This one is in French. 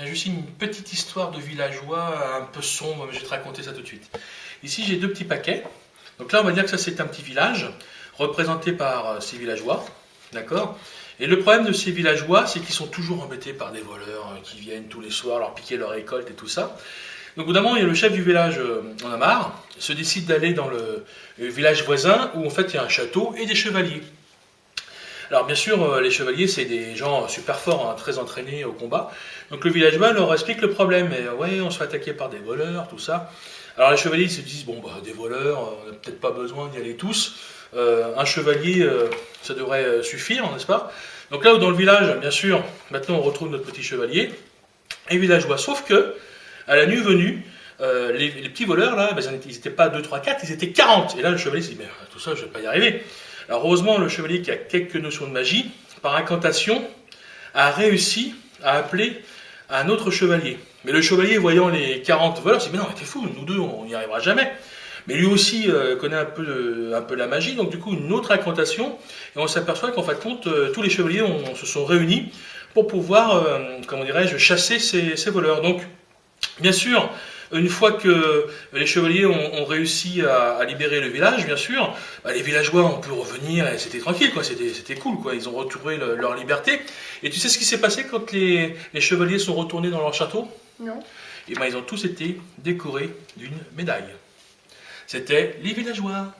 juste une petite histoire de villageois un peu sombre, mais je vais te raconter ça tout de suite. Ici, j'ai deux petits paquets. Donc là, on va dire que ça, c'est un petit village, représenté par ces villageois. D'accord. Et le problème de ces villageois, c'est qu'ils sont toujours embêtés par des voleurs qui viennent tous les soirs leur piquer leur récolte et tout ça. Donc, au bout d'un moment, il y a le chef du village en a marre, se décide d'aller dans le village voisin où en fait il y a un château et des chevaliers. Alors bien sûr, les chevaliers, c'est des gens super forts, hein, très entraînés au combat. Donc le villageois leur explique le problème. Et, ouais, on se fait attaquer par des voleurs, tout ça. Alors les chevaliers se disent, bon, bah, des voleurs, on n'a peut-être pas besoin d'y aller tous. Un chevalier, ça devrait suffire, n'est-ce pas? Donc là, dans le village, bien sûr, maintenant on retrouve notre petit chevalier et villageois. Sauf que, à la nuit venue, les petits voleurs, là, ben, ils n'étaient pas 2, 3, 4, ils étaient 40. Et là, le chevalier se dit, mais tout ça, je ne vais pas y arriver. Alors heureusement, le chevalier qui a quelques notions de magie, par incantation, a réussi à appeler un autre chevalier. Mais le chevalier, voyant les 40 voleurs, s'est dit, mais non, t'es fou, nous deux, on n'y arrivera jamais. Mais lui aussi connaît un peu la magie, donc du coup, une autre incantation, et on s'aperçoit qu'en fait, compte, tous les chevaliers se sont réunis pour pouvoir, comment dirais-je, chasser ces voleurs. Donc, bien sûr, une fois que les chevaliers ont réussi à libérer le village, bien sûr, bah, les villageois ont pu revenir et c'était tranquille, quoi. C'était cool, quoi. Ils ont retrouvé leur liberté. Et tu sais ce qui s'est passé quand les chevaliers sont retournés dans leur château? Non. Et ben, ils ont tous été décorés d'une médaille. C'était les villageois.